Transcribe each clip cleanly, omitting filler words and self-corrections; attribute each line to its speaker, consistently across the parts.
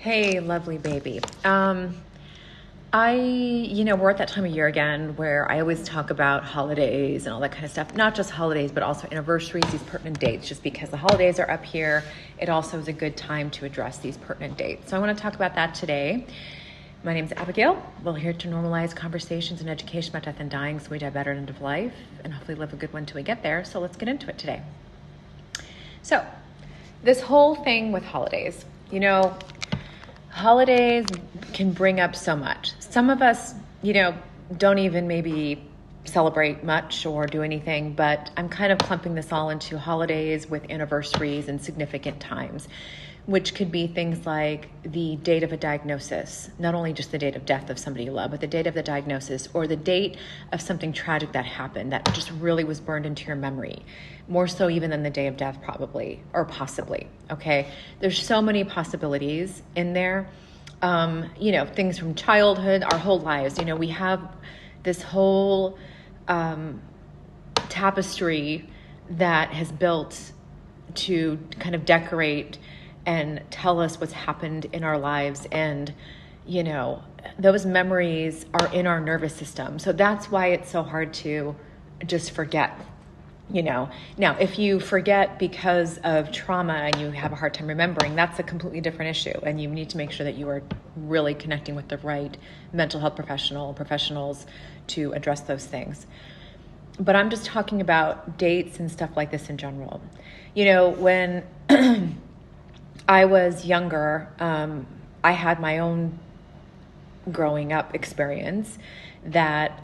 Speaker 1: Hey, lovely baby. We're at that time of year again where I always talk about holidays and all that kind of stuff. Not just holidays, but also anniversaries, these pertinent dates. Just because the holidays are up here, it also is a good time to address these pertinent dates. So I want to talk about that today. My name is Abigail. We're here to normalize conversations and education about death and dying so we die better at the end of life and hopefully live a good one till we get there. So let's get into it today. So this whole thing with holidays, holidays can bring up so much. Some of us, don't even maybe celebrate much or do anything, but I'm kind of clumping this all into holidays with anniversaries and significant times, which could be things like the date of a diagnosis, not only just the date of death of somebody you love, but the date of the diagnosis or the date of something tragic that happened that just really was burned into your memory, more so even than the day of death probably, or possibly, okay? There's so many possibilities in there. Things from childhood, our whole lives, we have this whole tapestry that has built to kind of decorate and tell us what's happened in our lives. And, those memories are in our nervous system. So that's why it's so hard to just forget, Now, if you forget because of trauma and you have a hard time remembering, that's a completely different issue. And you need to make sure that you are really connecting with the right mental health professionals to address those things. But I'm just talking about dates and stuff like this in general. When I was younger, I had my own growing up experience that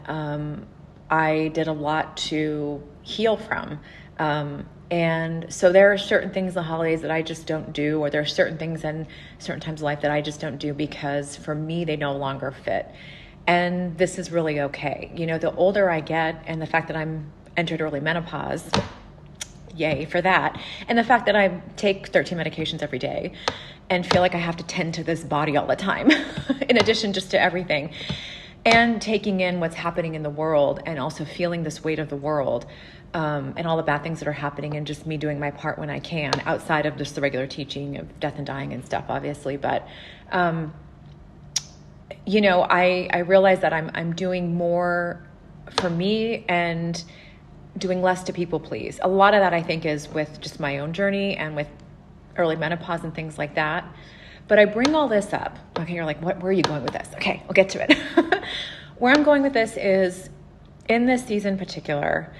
Speaker 1: I did a lot to heal from. And so there are certain things, the holidays that I just don't do, or there are certain things in certain times of life that I just don't do because for me, they no longer fit. And this is really okay. The older I get and the fact that I'm entered early menopause, yay for that. And the fact that I take 13 medications every day and feel like I have to tend to this body all the time, in addition just to everything, and taking in what's happening in the world and also feeling this weight of the world and all the bad things that are happening and just me doing my part when I can, outside of just the regular teaching of death and dying and stuff, obviously. But, I realize that I'm doing more for me and doing less to people please. A lot of that I think is with just my own journey and with early menopause and things like that. But I bring all this up. Okay, you're like, where are you going with this? Okay, we'll get to it. Where I'm going with this is, in this season in particular,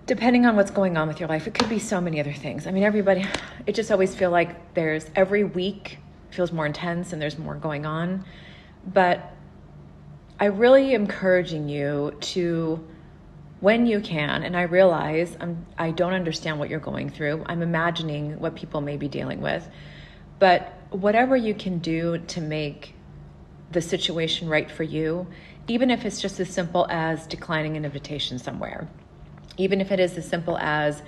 Speaker 1: depending on what's going on with your life, it could be so many other things. I mean, everybody, it just always feels like every week feels more intense and there's more going on. But I really am encouraging you to, when you can, and I realize I don't understand what you're going through. I'm imagining what people may be dealing with. But whatever you can do to make the situation right for you, even if it's just as simple as declining an invitation somewhere, even if it is as simple as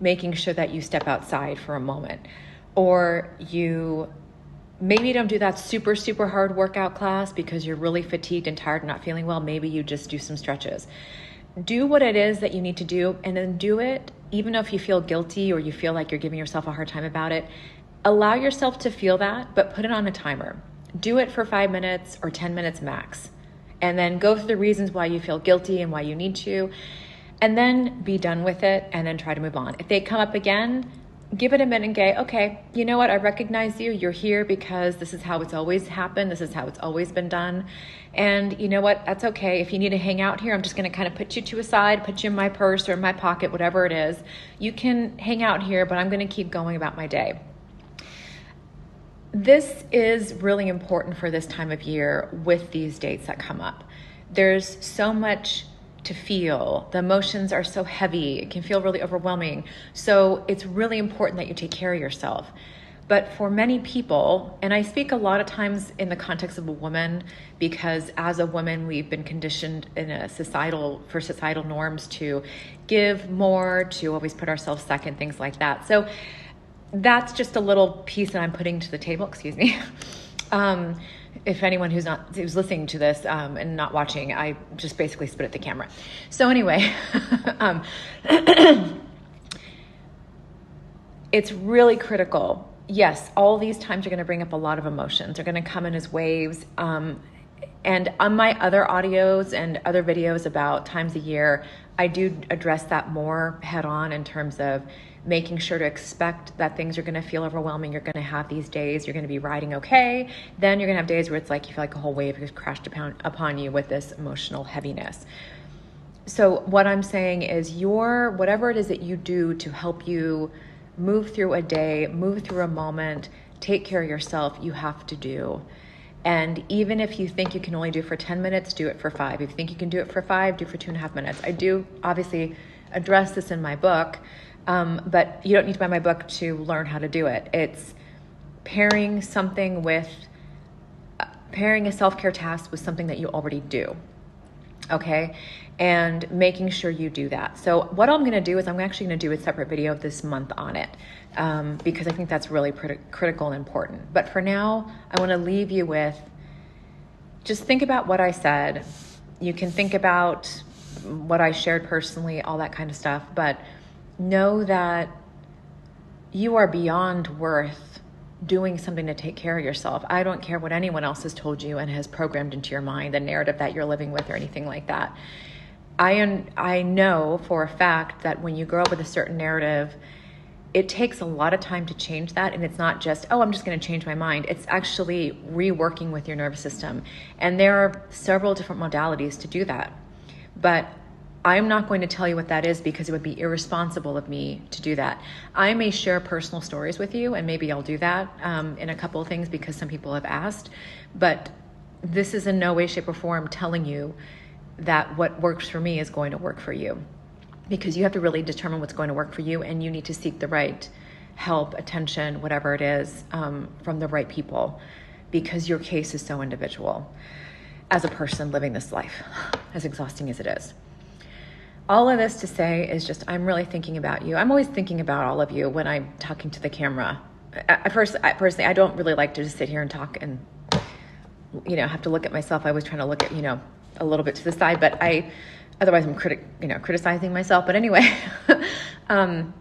Speaker 1: making sure that you step outside for a moment, or you maybe don't do that super, super hard workout class because you're really fatigued and tired and not feeling well. Maybe you just do some stretches. Do what it is that you need to do, and then do it even if you feel guilty or you feel like you're giving yourself a hard time about it. Allow yourself to feel that, but put it on a timer. Do it for 5 minutes or 10 minutes max. And then go through the reasons why you feel guilty and why you need to, and then be done with it and then try to move on. If they come up again, give it a minute and go, okay, you know what? I recognize you. You're here because this is how it's always happened. This is how it's always been done. And you know what? That's okay. If you need to hang out here, I'm just going to kind of put you to a side, put you in my purse or in my pocket, whatever it is. You can hang out here, but I'm going to keep going about my day. This is really important for this time of year with these dates that come up. There's so much to feel. The emotions are so heavy. It can feel really overwhelming. So it's really important that you take care of yourself. But for many people, and I speak a lot of times in the context of a woman, because as a woman, we've been conditioned in societal norms to give more, to always put ourselves second, things like that. So that's just a little piece that I'm putting to the table, excuse me. If anyone who's listening to this and not watching, I just basically spit at the camera. So anyway, it's really critical yes, all these times are going to bring up a lot of emotions. They're going to come in as waves. And on my other audios and other videos about times a year, I do address that more head on in terms of making sure to expect that things are going to feel overwhelming. You're going to have these days, you're going to be riding okay. Then you're going to have days where it's like you feel like a whole wave has crashed upon you with this emotional heaviness. So what I'm saying is whatever it is that you do to help you move through a day, move through a moment, take care of yourself, you have to do. And even if you think you can only do it for 10 minutes, do it for 5. If you think you can do it for 5, do it for 2.5 minutes. I do obviously address this in my book, but you don't need to buy my book to learn how to do it. It's pairing a self-care task with something that you already do. Okay. And making sure you do that. So what I'm going to do is I'm actually going to do a separate video this month on it, because I think that's really critical and important. But for now, I want to leave you with, just think about what I said. You can think about what I shared personally, all that kind of stuff, but know that you are beyond worth doing something to take care of yourself. I don't care what anyone else has told you and has programmed into your mind, the narrative that you're living with or anything like that. I know for a fact that when you grow up with a certain narrative, it takes a lot of time to change that. And it's not just, oh, I'm just going to change my mind. It's actually reworking with your nervous system. And there are several different modalities to do that. But I'm not going to tell you what that is because it would be irresponsible of me to do that. I may share personal stories with you, and maybe I'll do that in a couple of things because some people have asked. But this is in no way, shape, or form telling you that what works for me is going to work for you, because you have to really determine what's going to work for you, and you need to seek the right help, attention, whatever it is, from the right people, because your case is so individual as a person living this life, as exhausting as it is. All of this to say is just, I'm really thinking about you. I'm always thinking about all of you when I'm talking to the camera. Personally, I don't really like to just sit here and talk and, have to look at myself. I was trying to look at, a little bit to the side, but otherwise I'm criticizing myself. But anyway, I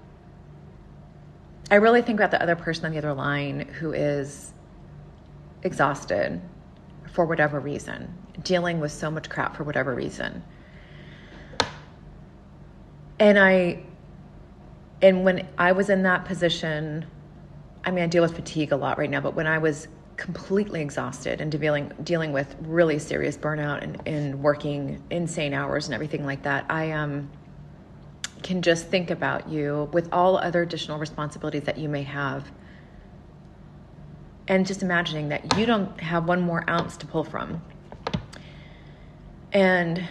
Speaker 1: really think about the other person on the other line who is exhausted for whatever reason, dealing with so much crap for whatever reason. And when I was in that position, I deal with fatigue a lot right now, but when I was completely exhausted and dealing with really serious burnout and working insane hours and everything like that, I can just think about you with all other additional responsibilities that you may have, and just imagining that you don't have one more ounce to pull from. And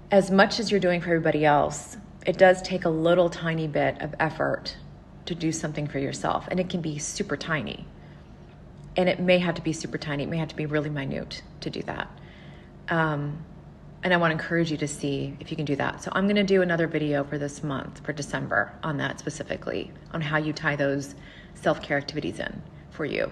Speaker 1: as much as you're doing for everybody else, it does take a little tiny bit of effort to do something for yourself. And it can be super tiny. And it may have to be super tiny. It may have to be really minute to do that. And I want to encourage you to see if you can do that. So I'm going to do another video for this month, for December, on that specifically, on how you tie those self-care activities in for you.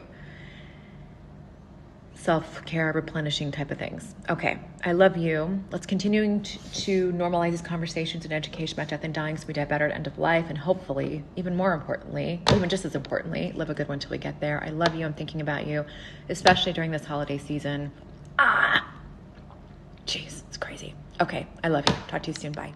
Speaker 1: Self-care, replenishing type of things. Okay, I love you. Let's continue to normalize these conversations and education about death and dying so we die better at the end of life, and hopefully, even more importantly, even just as importantly, live a good one till we get there. I love you. I'm thinking about you, especially during this holiday season. Jeez, it's crazy. Okay, I love you. Talk to you soon. Bye.